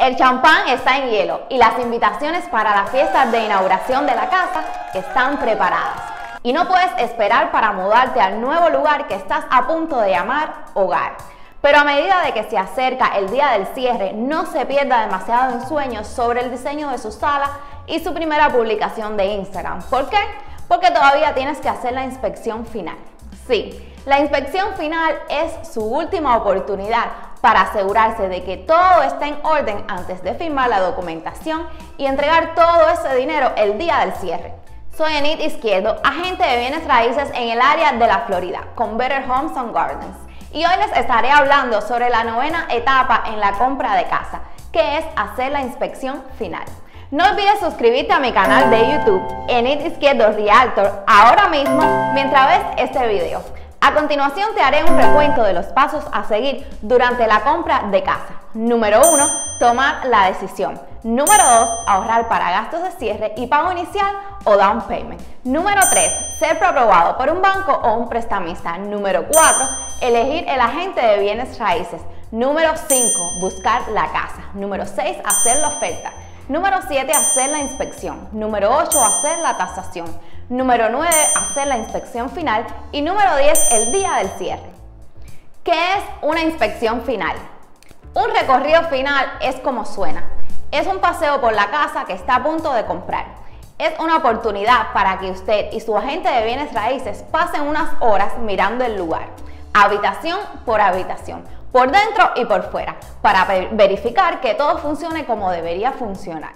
El champán está en hielo y las invitaciones para la fiesta de inauguración de la casa están preparadas. Y no puedes esperar para mudarte al nuevo lugar que estás a punto de llamar hogar. Pero a medida de que se acerca el día del cierre, no se pierda demasiado en sueños sobre el diseño de su sala y su primera publicación de Instagram. ¿Por qué? Porque todavía tienes que hacer la inspección final. Sí, la inspección final es su última oportunidad para asegurarse de que todo está en orden antes de firmar la documentación y entregar todo ese dinero el día del cierre. Soy Enid Izquierdo, agente de bienes raíces en el área de la Florida con Better Homes and Gardens. Y hoy les estaré hablando sobre la novena etapa en la compra de casa, que es hacer la inspección final. No olvides suscribirte a mi canal de YouTube, Enid Izquierdo Realtor, ahora mismo mientras ves este video. A continuación te haré un recuento de los pasos a seguir durante la compra de casa. Número 1, tomar la decisión. Número 2, ahorrar para gastos de cierre y pago inicial o down payment. Número 3, ser preaprobado por un banco o un prestamista. Número 4, elegir el agente de bienes raíces. Número 5, buscar la casa. Número 6, hacer la oferta. Número 7, hacer la inspección. Número 8, hacer la tasación. Número 9, hacer la inspección final. Y número 10, el día del cierre. ¿Qué es una inspección final? Un recorrido final es como suena. Es un paseo por la casa que está a punto de comprar. Es una oportunidad para que usted y su agente de bienes raíces pasen unas horas mirando el lugar, habitación por habitación, por dentro y por fuera, para verificar que todo funcione como debería funcionar.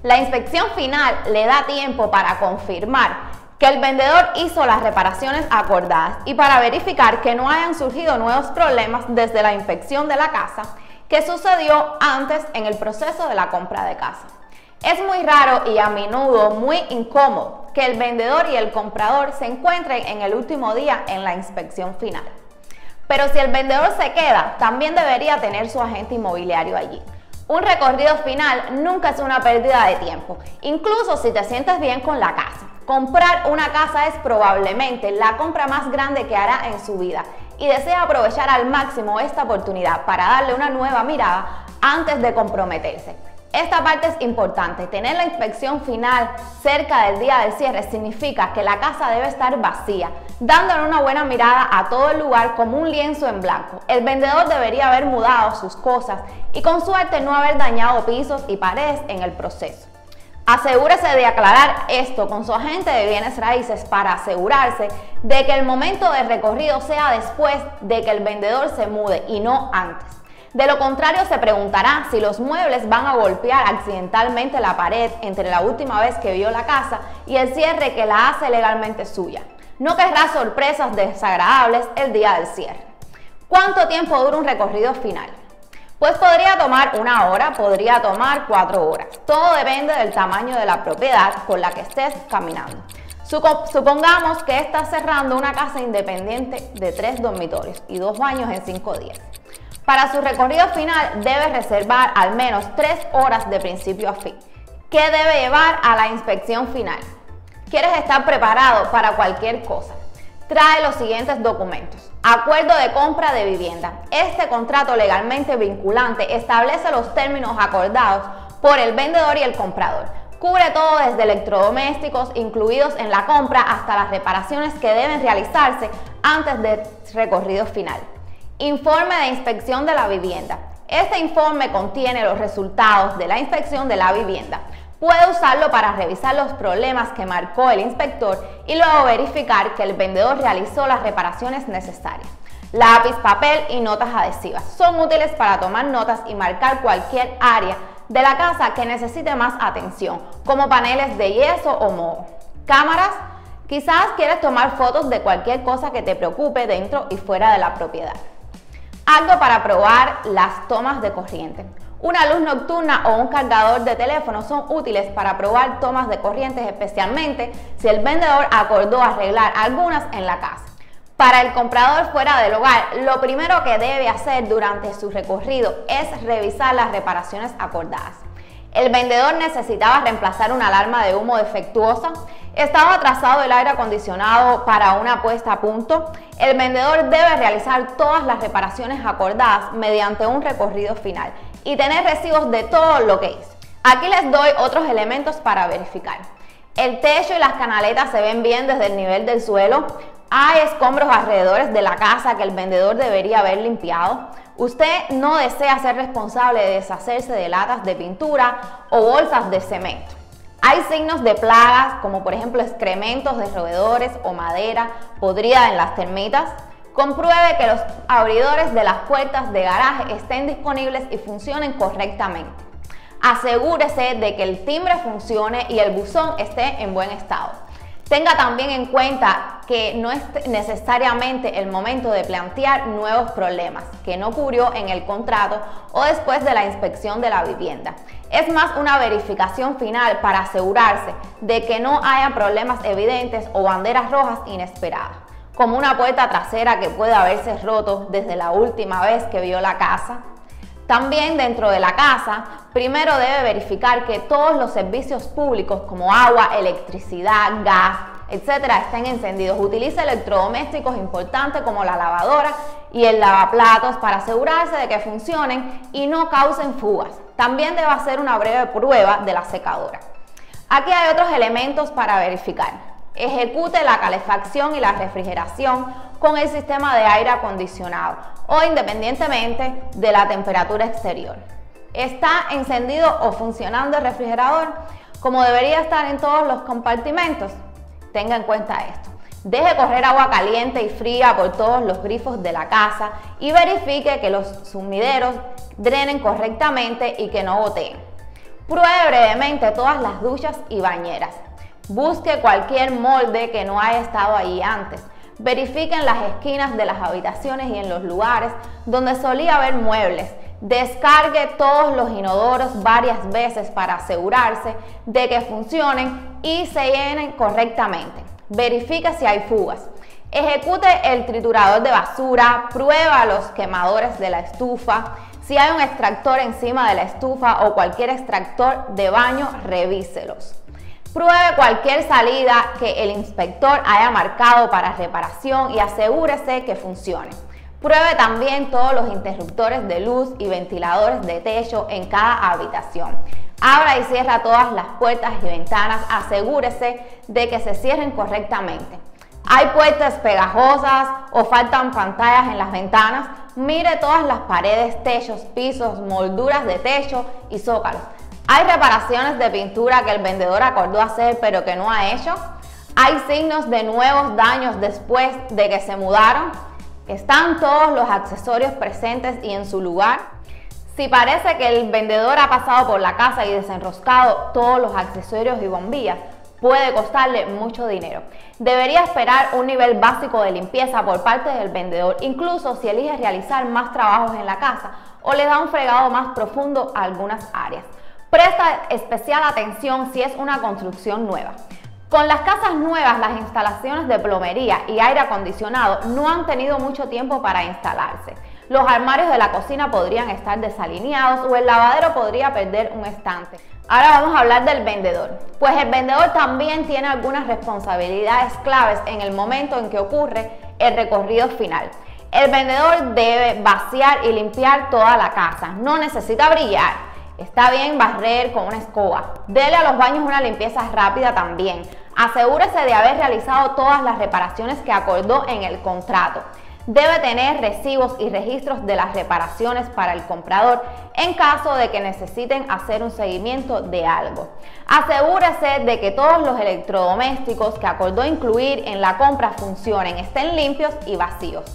La inspección final le da tiempo para confirmar que el vendedor hizo las reparaciones acordadas y para verificar que no hayan surgido nuevos problemas desde la inspección de la casa que sucedió antes en el proceso de la compra de casa. Es muy raro y a menudo muy incómodo que el vendedor y el comprador se encuentren en el último día en la inspección final. Pero si el vendedor se queda, también debería tener su agente inmobiliario allí. Un recorrido final nunca es una pérdida de tiempo, incluso si te sientes bien con la casa. Comprar una casa es probablemente la compra más grande que hará en su vida y desea aprovechar al máximo esta oportunidad para darle una nueva mirada antes de comprometerse. Esta parte es importante. Tener la inspección final cerca del día del cierre significa que la casa debe estar vacía, dándole una buena mirada a todo el lugar como un lienzo en blanco. El vendedor debería haber mudado sus cosas y con suerte no haber dañado pisos y paredes en el proceso. Asegúrese de aclarar esto con su agente de bienes raíces para asegurarse de que el momento del recorrido sea después de que el vendedor se mude y no antes. De lo contrario, se preguntará si los muebles van a golpear accidentalmente la pared entre la última vez que vio la casa y el cierre que la hace legalmente suya. No querrá sorpresas desagradables el día del cierre. ¿Cuánto tiempo dura un recorrido final? Pues podría tomar 1 hora, podría tomar 4 horas. Todo depende del tamaño de la propiedad por la que estés caminando. Supongamos que estás cerrando una casa independiente de 3 dormitorios y 2 baños en 5 días. Para su recorrido final debe reservar al menos 3 horas de principio a fin. ¿Qué debe llevar a la inspección final? ¿Quieres estar preparado para cualquier cosa? Trae los siguientes documentos. Acuerdo de compra de vivienda. Este contrato legalmente vinculante establece los términos acordados por el vendedor y el comprador. Cubre todo desde electrodomésticos incluidos en la compra hasta las reparaciones que deben realizarse antes del recorrido final. Informe de inspección de la vivienda. Este informe contiene los resultados de la inspección de la vivienda. Puede usarlo para revisar los problemas que marcó el inspector y luego verificar que el vendedor realizó las reparaciones necesarias. Lápiz, papel y notas adhesivas son útiles para tomar notas y marcar cualquier área de la casa que necesite más atención, como paneles de yeso o moho. Cámaras. Quizás quieres tomar fotos de cualquier cosa que te preocupe dentro y fuera de la propiedad. Algo para probar las tomas de corriente. Una luz nocturna o un cargador de teléfono son útiles para probar tomas de corrientes, especialmente si el vendedor acordó arreglar algunas en la casa. Para el comprador fuera del hogar, lo primero que debe hacer durante su recorrido es revisar las reparaciones acordadas. El vendedor necesitaba reemplazar una alarma de humo defectuosa, estaba atrasado el aire acondicionado para una puesta a punto. El vendedor debe realizar todas las reparaciones acordadas mediante un recorrido final y tener recibos de todo lo que hice. Aquí les doy otros elementos para verificar. El techo y las canaletas se ven bien desde el nivel del suelo. Hay escombros alrededor de la casa que el vendedor debería haber limpiado. Usted no desea ser responsable de deshacerse de latas de pintura o bolsas de cemento. Hay signos de plagas, como por ejemplo excrementos de roedores o madera podrida en las termitas. Compruebe que los abridores de las puertas de garaje estén disponibles y funcionen correctamente. Asegúrese de que el timbre funcione y el buzón esté en buen estado. Tenga también en cuenta que no es necesariamente el momento de plantear nuevos problemas que no cubrió en el contrato o después de la inspección de la vivienda. Es más una verificación final para asegurarse de que no haya problemas evidentes o banderas rojas inesperadas, como una puerta trasera que puede haberse roto desde la última vez que vio la casa. También dentro de la casa, primero debe verificar que todos los servicios públicos como agua, electricidad, gas, etcétera, estén encendidos. Utilice electrodomésticos importantes como la lavadora y el lavaplatos para asegurarse de que funcionen y no causen fugas. También debe hacer una breve prueba de la secadora. Aquí hay otros elementos para verificar. Ejecute la calefacción y la refrigeración con el sistema de aire acondicionado o independientemente de la temperatura exterior. ¿Está encendido o funcionando el refrigerador como debería estar en todos los compartimentos? Tenga en cuenta esto. Deje correr agua caliente y fría por todos los grifos de la casa y verifique que los sumideros drenen correctamente y que no goteen. Pruebe brevemente todas las duchas y bañeras. Busque cualquier molde que no haya estado ahí antes. Verifiquen las esquinas de las habitaciones y en los lugares donde solía haber muebles. Descargue todos los inodoros varias veces para asegurarse de que funcionen y se llenen correctamente. Verifique si hay fugas. Ejecute el triturador de basura, prueba los quemadores de la estufa. Si hay un extractor encima de la estufa o cualquier extractor de baño, revíselos. Pruebe cualquier salida que el inspector haya marcado para reparación y asegúrese que funcione. Pruebe también todos los interruptores de luz y ventiladores de techo en cada habitación. Abra y cierra todas las puertas y ventanas. Asegúrese de que se cierren correctamente. ¿Hay puertas pegajosas o faltan pantallas en las ventanas? Mire todas las paredes, techos, pisos, molduras de techo y zócalos. ¿Hay reparaciones de pintura que el vendedor acordó hacer pero que no ha hecho? ¿Hay signos de nuevos daños después de que se mudaron? ¿Están todos los accesorios presentes y en su lugar? Si parece que el vendedor ha pasado por la casa y desenroscado todos los accesorios y bombillas, puede costarle mucho dinero. Debería esperar un nivel básico de limpieza por parte del vendedor, incluso si elige realizar más trabajos en la casa o le da un fregado más profundo a algunas áreas. Presta especial atención si es una construcción nueva. Con las casas nuevas, las instalaciones de plomería y aire acondicionado no han tenido mucho tiempo para instalarse. Los armarios de la cocina podrían estar desalineados o el lavadero podría perder un estante. Ahora vamos a hablar del vendedor. Pues el vendedor también tiene algunas responsabilidades claves en el momento en que ocurre el recorrido final. El vendedor debe vaciar y limpiar toda la casa. No necesita brillar. Está bien barrer con una escoba. Dele a los baños una limpieza rápida también. Asegúrese de haber realizado todas las reparaciones que acordó en el contrato. Debe tener recibos y registros de las reparaciones para el comprador en caso de que necesiten hacer un seguimiento de algo. Asegúrese de que todos los electrodomésticos que acordó incluir en la compra funcionen, estén limpios y vacíos.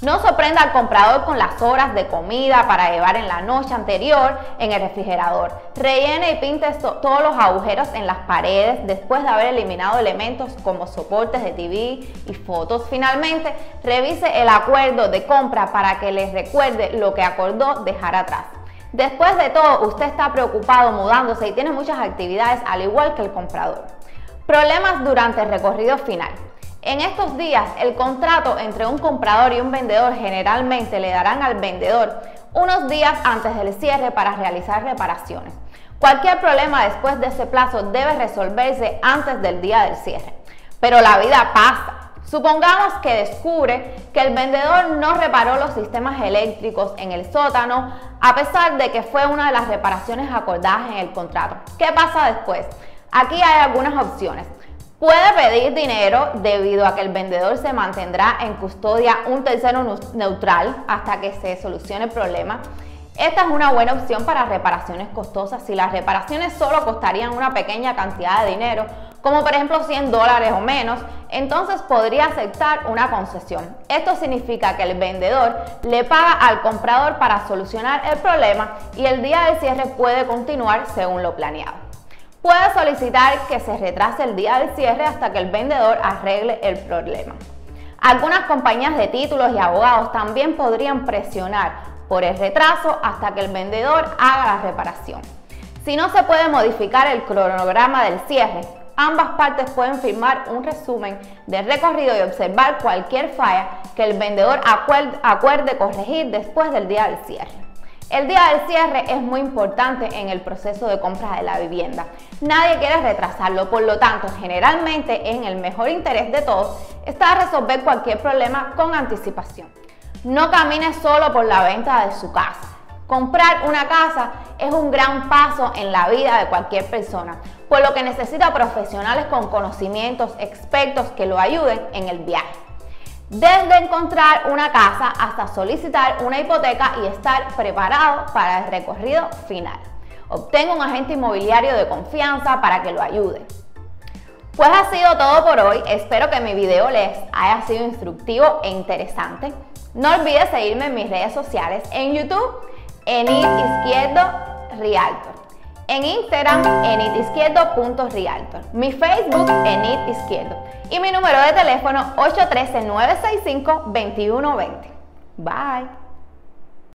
No sorprenda al comprador con las sobras de comida para llevar en la noche anterior en el refrigerador. Rellene y pinte todos los agujeros en las paredes después de haber eliminado elementos como soportes de TV y fotos. Finalmente, revise el acuerdo de compra para que les recuerde lo que acordó dejar atrás. Después de todo, usted está preocupado mudándose y tiene muchas actividades al igual que el comprador. Problemas durante el recorrido final. En estos días, el contrato entre un comprador y un vendedor generalmente le darán al vendedor unos días antes del cierre para realizar reparaciones. Cualquier problema después de ese plazo debe resolverse antes del día del cierre. Pero la vida pasa. Supongamos que descubre que el vendedor no reparó los sistemas eléctricos en el sótano a pesar de que fue una de las reparaciones acordadas en el contrato. ¿Qué pasa después? Aquí hay algunas opciones. Puede pedir dinero debido a que el vendedor se mantendrá en custodia un tercero neutral hasta que se solucione el problema. Esta es una buena opción para reparaciones costosas. Si las reparaciones solo costarían una pequeña cantidad de dinero, como por ejemplo $100 o menos, entonces podría aceptar una concesión. Esto significa que el vendedor le paga al comprador para solucionar el problema y el día del cierre puede continuar según lo planeado. Puede solicitar que se retrase el día del cierre hasta que el vendedor arregle el problema. Algunas compañías de títulos y abogados también podrían presionar por el retraso hasta que el vendedor haga la reparación. Si no se puede modificar el cronograma del cierre, ambas partes pueden firmar un resumen del recorrido y observar cualquier falla que el vendedor acuerde corregir después del día del cierre. El día del cierre es muy importante en el proceso de compra de la vivienda. Nadie quiere retrasarlo, por lo tanto, generalmente en el mejor interés de todos está resolver cualquier problema con anticipación. No camine solo por la venta de su casa. Comprar una casa es un gran paso en la vida de cualquier persona, por lo que necesita profesionales con conocimientos, expertos que lo ayuden en el viaje. Desde encontrar una casa hasta solicitar una hipoteca y estar preparado para el recorrido final. Obtenga un agente inmobiliario de confianza para que lo ayude. Pues ha sido todo por hoy. Espero que mi video les haya sido instructivo e interesante. No olvides seguirme en mis redes sociales, en YouTube, Enid Izquierdo Realtor, en Instagram, enidizquierdo.realtor, mi Facebook, Enid Izquierdo, y mi número de teléfono 813-965-2120. Bye.